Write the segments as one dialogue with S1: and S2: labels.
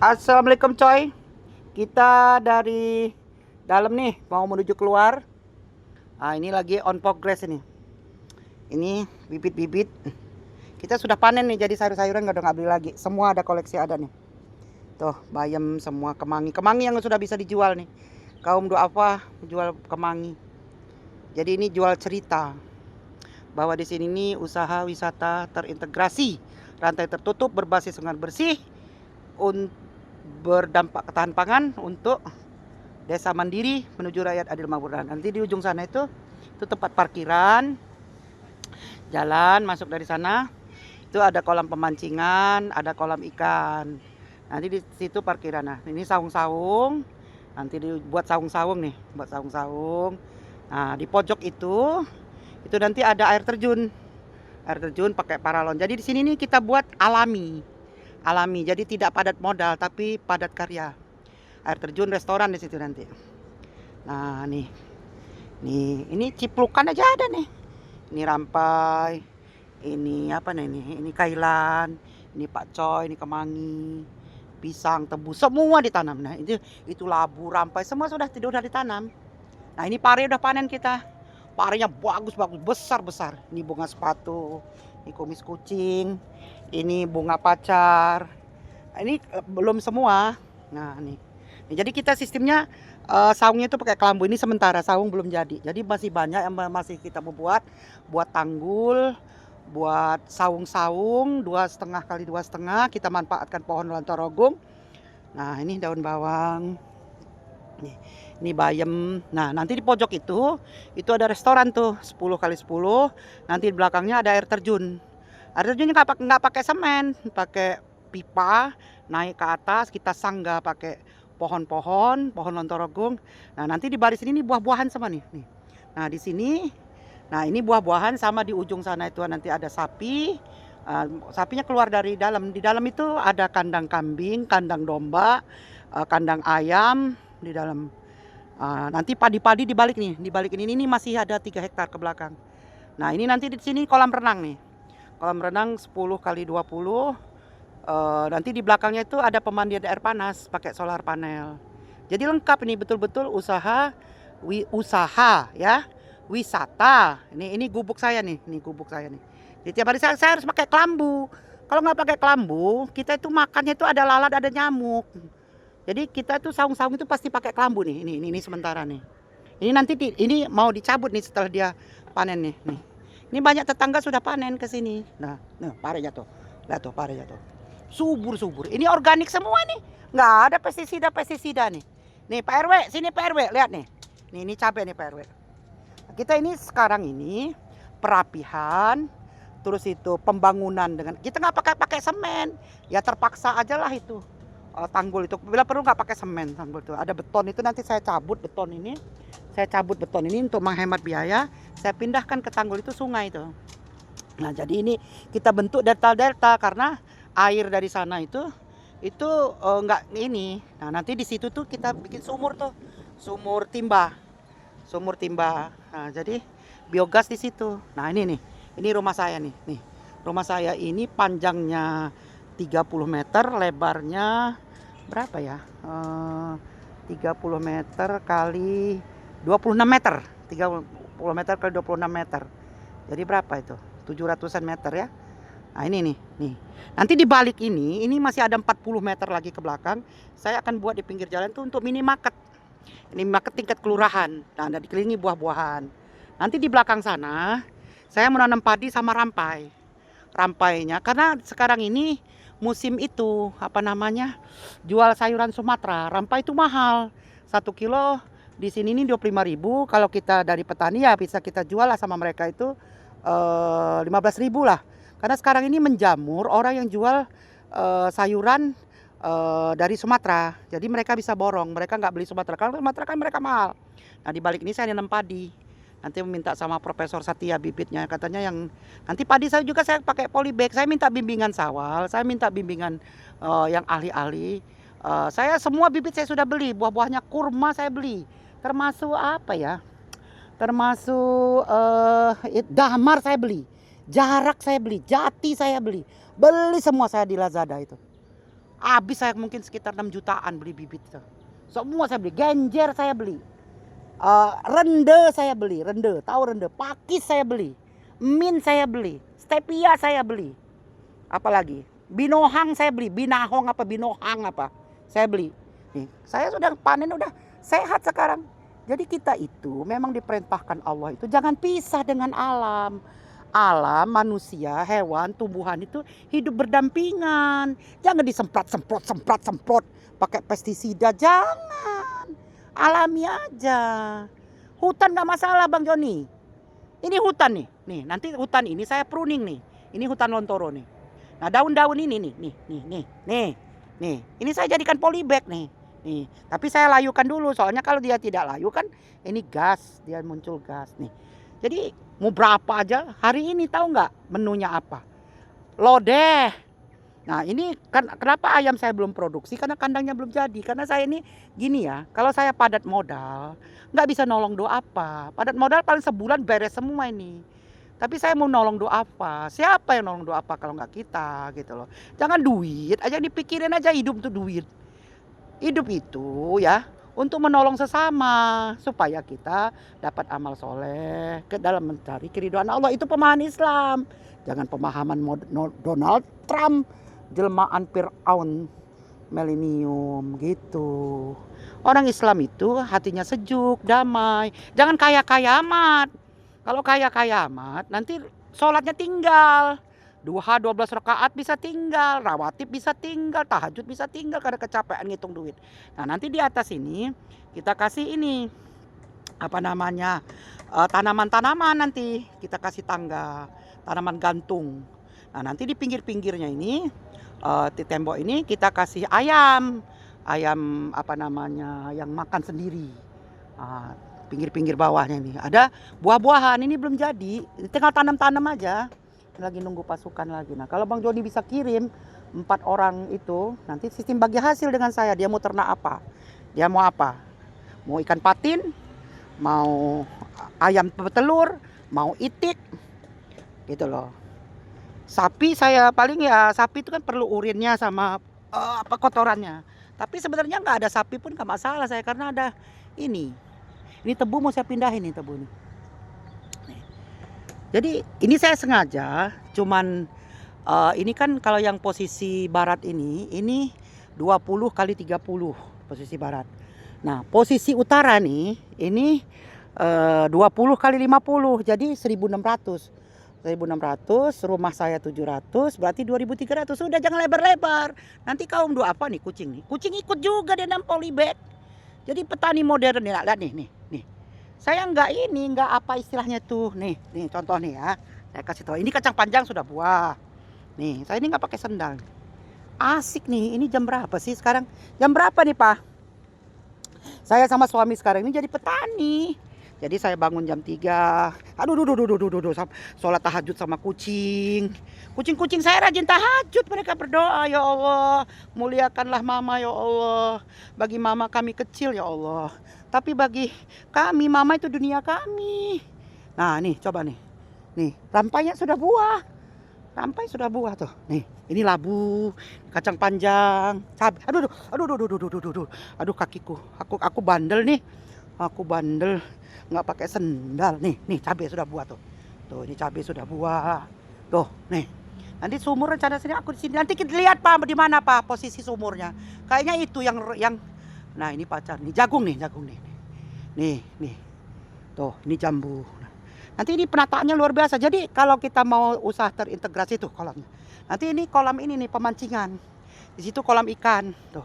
S1: Assalamualaikum coy. Kita dari dalam nih mau menuju keluar. Ini lagi on progress ini. Ini bibit-bibit. Kita sudah panen nih, jadi sayur-sayuran nggak beli lagi. Semua ada, koleksi ada nih. Tuh bayam semua, kemangi yang sudah bisa dijual nih. Kaum duafa jual kemangi. Jadi ini jual cerita bahwa di sini nih usaha wisata terintegrasi, rantai tertutup berbasis sungai bersih, berdampak ketahanan pangan untuk desa mandiri menuju rakyat adil makmur. Nanti di ujung sana itu tempat parkiran, jalan masuk dari sana itu ada kolam pemancingan, ada kolam ikan. Nanti di situ parkiran. Nah, ini saung-saung. Nanti dibuat saung-saung nih, buat saung-saung. Nah, di pojok itu nanti ada air terjun. Air terjun pakai paralon. Jadi di sini nih kita buat alami. Jadi tidak padat modal tapi padat karya. Air terjun, restoran di situ nanti. Nah, nih. Ini ciplukan aja ada nih. Ini rampai. Ini apa nih ini? Ini kailan, ini pakcoy, ini kemangi, pisang, tebu, semua ditanam. Nah, itu labu, rampai, semua sudah ditanam. Nah, ini pare udah panen kita. Parenya bagus, besar. Ini bunga sepatu, ini kumis kucing, ini bunga pacar. Ini belum semua. Nah, nih. Jadi kita sistemnya saungnya itu pakai kelambu. Ini sementara, saung belum jadi. Jadi masih banyak yang masih kita buat tanggul, buat saung-saung 2,5 kali 2,5. Kita manfaatkan pohon lontorogung. Nah, ini daun bawang. Ini bayam. Nah, nanti di pojok itu ada restoran tuh 10 kali 10. Nanti di belakangnya ada air terjun. Air terjunnya nggak pakai semen, pakai pipa, naik ke atas, kita sanggah pakai pohon lontorogung. Nah, nanti di baris ini buah-buahan sama nih. Nah, di sini, nah ini buah-buahan sama di ujung sana itu nanti ada sapi. Sapinya keluar dari dalam. Di dalam itu ada kandang kambing, kandang domba, kandang ayam di dalam. Nanti padi-padi dibalik nih. Dibalik ini masih ada 3 hektar ke belakang. Nah, ini nanti di sini kolam renang nih. Kolam renang 10 kali 20. Nanti di belakangnya itu ada pemandian air panas pakai solar panel. Jadi lengkap ini, betul-betul usaha ya, wisata. Ini gubuk saya nih, Jadi tiap hari saya harus pakai kelambu. Kalau nggak pakai kelambu, kita itu makannya itu ada lalat, ada nyamuk. Jadi kita tuh saung-saung itu pasti pakai kelambu nih. Ini sementara nih. Ini nanti ini mau dicabut nih setelah dia panen nih. Ini banyak tetangga sudah panen ke sini. Nah, pare jatuh. Lihat tuh, pare jatuh. Subur. Ini organik semua nih. Nggak ada pestisida nih. Nih Pak RW, sini Pak RW, lihat nih. Ini cabai nih Pak RW. Kita ini sekarang ini perapihan, terus itu pembangunan dengan kita nggak pakai semen. Ya terpaksa aja lah itu. Tanggul itu bila perlu nggak pakai semen, tanggul itu ada beton. Itu nanti saya cabut beton ini untuk menghemat biaya. Saya pindahkan ke tanggul itu, sungai itu. Nah, jadi ini kita bentuk delta karena air dari sana itu nggak ini. Nah, nanti di situ tuh kita bikin sumur timba. Nah, jadi biogas di situ. Nah, ini rumah saya nih. Rumah saya ini panjangnya 30 meter, lebarnya berapa ya? 30 meter kali 26 meter. 30 meter kali 26 meter. Jadi berapa itu? 700-an meter ya. Nah, ini nih. Nanti di balik ini masih ada 40 meter lagi ke belakang. Saya akan buat di pinggir jalan tuh untuk minimarket. Ini market tingkat kelurahan. Nah, ada dikelilingi buah-buahan. Nanti di belakang sana saya menanam padi sama rampainya karena sekarang ini musim itu jual sayuran Sumatera. Rampai itu mahal. 1 kilo di sini ini 25.000. Kalau kita dari petani ya bisa kita jual lah sama mereka itu 15.000 lah. Karena sekarang ini menjamur orang yang jual sayuran dari Sumatera. Jadi mereka bisa borong, mereka nggak beli Sumatera. Kalau Sumatera kan mereka mahal. Nah, di balik ini saya nanam padi. Nanti meminta sama Profesor Satya bibitnya, katanya yang nanti padi saya juga saya pakai polybag. Saya minta bimbingan Sawal, saya minta bimbingan yang ahli-ahli. Saya semua bibit saya sudah beli, buah-buahnya kurma saya beli. Termasuk apa ya? Termasuk damar saya beli. Jarak saya beli, jati saya beli semua saya di Lazada itu. Habis saya mungkin sekitar 6 jutaan beli bibit itu. Semua saya beli, genjer saya beli. Rende saya beli, rende, tahu rende, pakis saya beli. Min saya beli, stevia saya beli. Apalagi? Binohang saya beli, binahong apa binohang apa. Saya beli. Nih, saya sudah panen udah sehat sekarang. Jadi kita itu memang diperintahkan Allah itu jangan pisah dengan alam. Alam, manusia, hewan, tumbuhan itu hidup berdampingan. Jangan semprot pakai pestisida, jangan. Alami aja. Hutan gak masalah Bang Joni. Ini hutan nih. Nih, nanti hutan ini saya pruning nih. Ini hutan lontoro nih. Nah, daun-daun ini nih. Ini saya jadikan polybag nih. Nih, tapi saya layukan dulu soalnya kalau dia tidak layu kan ini gas, dia muncul gas nih. Jadi mau berapa aja hari ini tahu nggak menunya apa? Lodeh. Nah ini kan kenapa ayam saya belum produksi karena kandangnya belum jadi. Karena saya ini gini ya, kalau saya padat modal nggak bisa nolong doa apa. Padat modal paling sebulan beres semua ini. Tapi saya mau nolong doa apa? Siapa yang nolong doa apa kalau nggak kita gitu loh. Jangan duit aja dipikirin aja, hidup tuh duit. Hidup itu ya untuk menolong sesama supaya kita dapat amal soleh ke dalam mencari keridhaan Allah. Itu pemahaman Islam, jangan pemahaman Donald Trump, jelmaan Fir'aun milenium gitu. Orang Islam itu hatinya sejuk, damai, jangan kaya-kaya amat. Kalau kaya-kaya amat nanti sholatnya tinggal. Duha 12 rakaat bisa tinggal, rawatib bisa tinggal, tahajud bisa tinggal karena kecapean ngitung duit. Nah, nanti di atas ini kita kasih ini apa namanya? Tanaman-tanaman nanti kita kasih tangga, tanaman gantung. Nah, nanti di pinggir-pinggirnya ini di tembok ini kita kasih ayam. Ayam apa namanya? Yang makan sendiri. Pinggir-pinggir bawahnya nih ada buah-buahan, ini belum jadi, tinggal tanam-tanam aja. Lagi nunggu pasukan lagi. Nah kalau Bang Joni bisa kirim 4 orang itu, nanti sistem bagi hasil dengan saya. Dia mau ternak apa, dia mau apa, mau ikan patin, mau ayam petelur, mau itik gitu loh. Sapi saya paling ya, sapi itu kan perlu urinnya sama apa kotorannya. Tapi sebenarnya nggak ada sapi pun nggak masalah saya, karena ada ini tebu mau saya pindahin nih, tebu nih. Jadi ini saya sengaja cuman ini kan kalau yang posisi barat ini 20 kali 30 posisi barat. Nah, posisi utara nih ini 20 kali 50 jadi 1600. 1600, rumah saya 700, berarti 2300. Sudah jangan lebar-lebar. Nanti kaum doa apa nih kucing nih? Kucing ikut juga di dalam polybag. Jadi petani modern nih, lihat nih. Saya nggak apa istilahnya tuh, nih contoh nih ya, saya kasih tahu. Ini kacang panjang sudah buah, nih saya ini nggak pakai sendal, asik nih. Ini jam berapa sih sekarang? Jam berapa nih Pak? Saya sama suami sekarang ini jadi petani. Jadi saya bangun jam 3, aduh, sholat tahajud sama kucing. Kucing saya rajin tahajud, mereka berdoa, ya Allah, muliakanlah mama ya Allah. Bagi mama kami kecil ya Allah, tapi bagi kami mama itu dunia kami. Nah nih coba nih rampainya sudah buah. Rampai sudah buah tuh. Nih, ini labu, kacang panjang, cabai. Aduh kakiku. Aku bandel nih. Aku bandel nggak pakai sendal. Nih cabai sudah buah tuh. Tuh, ini cabai sudah buah. Tuh, nih. Nanti sumur rencana sini aku di sini. Nanti kita lihat Pak di mana Pak posisi sumurnya. Kayaknya itu yang nah, ini pacar. Nih jagung nih. Nih. Tuh, ini jambu. Nanti ini penataannya luar biasa. Jadi kalau kita mau usaha terintegrasi tuh kolamnya. Nanti ini kolam ini nih pemancingan. Di situ kolam ikan tuh.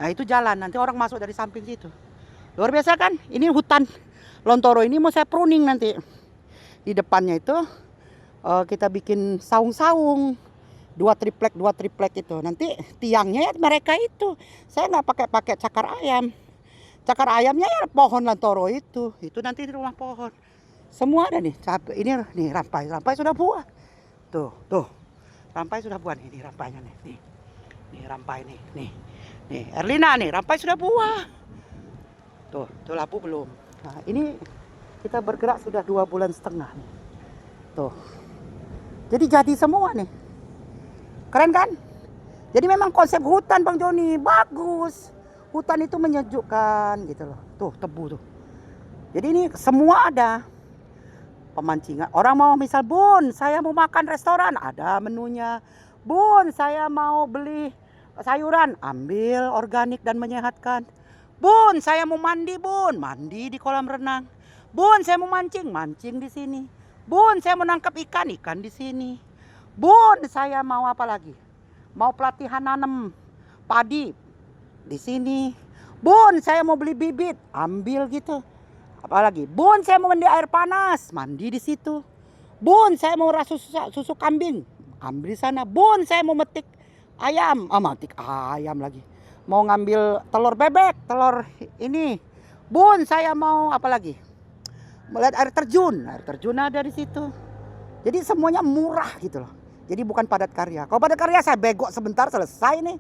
S1: Nah, itu jalan. Nanti orang masuk dari samping situ. Luar biasa kan? Ini hutan lontoro ini mau saya pruning nanti. Di depannya itu kita bikin saung-saung. Dua triplek itu. Nanti tiangnya ya mereka itu. Saya nggak pakai cakar ayam. Cakar ayamnya ya pohon lontoro itu. Itu nanti di rumah pohon. Semua ada nih, cabai ini nih rampai sudah buah. Tuh. Rampai sudah buah nih rampainya nih. Nih rampai nih. Nih Erlina nih, rampai sudah buah. Tuh labu belum. Nah, ini kita bergerak sudah 2,5 bulan nih. Tuh. Jadi semua nih. Keren kan? Jadi memang konsep hutan Bang Joni bagus. Hutan itu menyejukkan gitu loh. Tuh tebu tuh. Jadi ini semua ada. Pemancingan. Orang mau misal, Bun, saya mau makan restoran, ada menunya. Bun, saya mau beli sayuran, ambil organik dan menyehatkan. Bun, saya mau mandi, Bun, mandi di kolam renang. Bun, saya mau mancing, mancing di sini. Bun, saya mau nangkap ikan, ikan di sini. Bun, saya mau apa lagi? Mau pelatihan nanam padi di sini. Bun, saya mau beli bibit, ambil gitu. Apalagi, Bun, saya mau mandi air panas, mandi di situ. Bun, saya mau rasus susu kambing, ambil di sana. Bun, saya mau metik ayam, metik ayam lagi. Mau ngambil telur bebek, telur ini. Bun, saya mau apa lagi? Melihat air terjun ada di situ. Jadi semuanya murah gitu loh. Jadi bukan padat karya. Kalau padat karya saya begok sebentar selesai nih.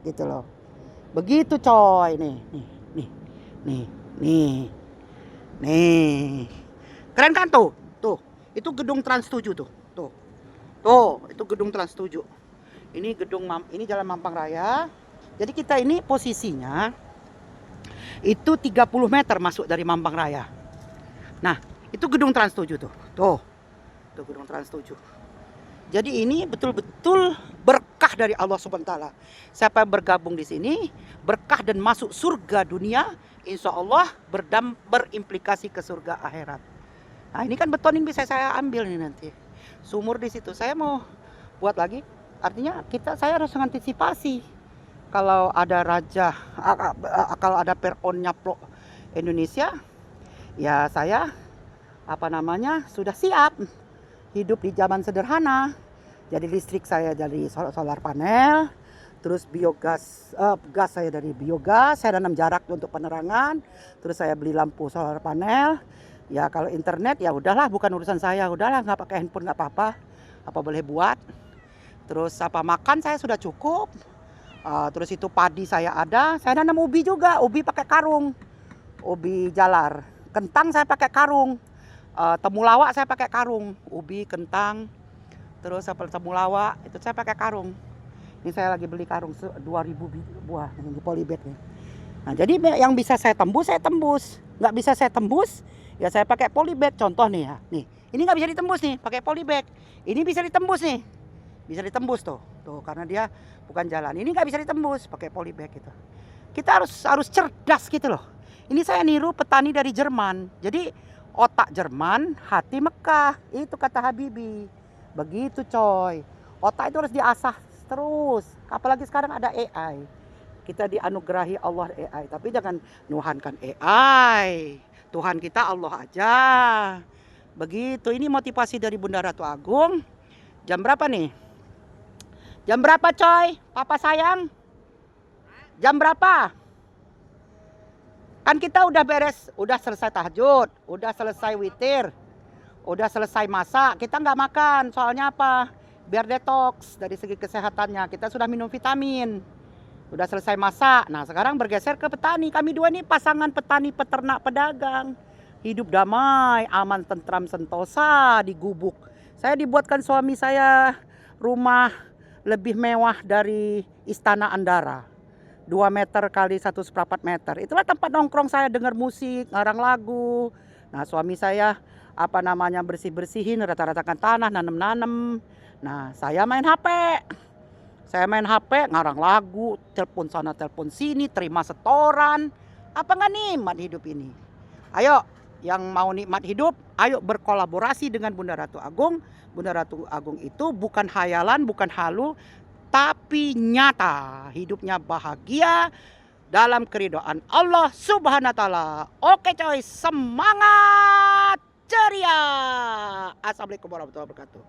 S1: Gitu loh. Begitu coy, nih. Nih. Keren kan tuh? Tuh, itu gedung Trans 7 tuh. Tuh, itu gedung Trans 7. Ini ini Jalan Mampang Raya. Jadi kita ini posisinya itu 30 meter masuk dari Mampang Raya. Nah, itu gedung Trans 7 tuh. Tuh gedung Trans 7. Jadi ini betul-betul berkah dari Allah Subhanahu wa taala. Siapa yang bergabung di sini, berkah dan masuk surga dunia, insya Allah berimplikasi ke surga akhirat. Nah, ini kan beton ini bisa saya ambil nih nanti. Sumur di situ. Saya mau buat lagi. Artinya saya harus mengantisipasi. Kalau ada kalau ada peron nyaplok Indonesia, ya saya sudah siap hidup di zaman sederhana. Jadi listrik saya dari solar panel, terus biogas, gas saya dari biogas, saya tanam jarak untuk penerangan, terus saya beli lampu solar panel. Ya kalau internet ya udahlah, bukan urusan saya, udahlah nggak pakai handphone nggak apa-apa, apa boleh buat. Terus makan saya sudah cukup. Terus itu padi saya ada, saya tanam ubi juga, ubi pakai karung, ubi jalar. Kentang saya pakai karung. Temulawak saya pakai karung, ubi, kentang, terus temulawak itu saya pakai karung. Ini saya lagi beli karung 2000 buah di polybag nih. Nah, jadi yang bisa saya tembus, nggak bisa saya tembus, ya saya pakai polybag. Contoh nih ya, nih ini nggak bisa ditembus nih, pakai polybag. Ini bisa ditembus nih, bisa ditembus tuh karena dia bukan jalan. Ini nggak bisa ditembus, pakai polybag gitu. Kita harus cerdas gitu loh. Ini saya niru petani dari Jerman. Jadi otak Jerman, hati Mekah. Itu kata Habibie. Begitu coy. Otak itu harus diasah terus. Apalagi sekarang ada AI. Kita dianugerahi Allah AI. Tapi jangan nuhankan AI. Tuhan kita Allah aja. Begitu. Ini motivasi dari Bunda Ratu Agung. Jam berapa nih? Jam berapa coy? Papa sayang? Jam berapa? Kan kita udah beres, udah selesai tahajud, udah selesai witir, udah selesai masak. Kita nggak makan, soalnya apa? Biar detox dari segi kesehatannya. Kita sudah minum vitamin, udah selesai masak. Nah sekarang bergeser ke petani. Kami dua ini pasangan petani, peternak, pedagang. Hidup damai, aman, tentram, sentosa di gubuk. Saya dibuatkan suami saya rumah lebih mewah dari Istana Andara. 2 meter kali 1,4 meter. Itulah tempat nongkrong saya, dengar musik, ngarang lagu. Nah suami saya bersih-bersihin, rata-ratakan tanah, nanem-nanem. Nah saya main HP. Ngarang lagu, telepon sana, telepon sini, terima setoran. Apa nggak nikmat hidup ini? Ayo, yang mau nikmat hidup, ayo berkolaborasi dengan Bunda Ratu Agung. Bunda Ratu Agung itu bukan hayalan, bukan halu, tapi nyata. Hidupnya bahagia dalam keridhaan Allah Subhanahu wa taala. Oke coy, semangat ceria. Assalamualaikum warahmatullahi wabarakatuh.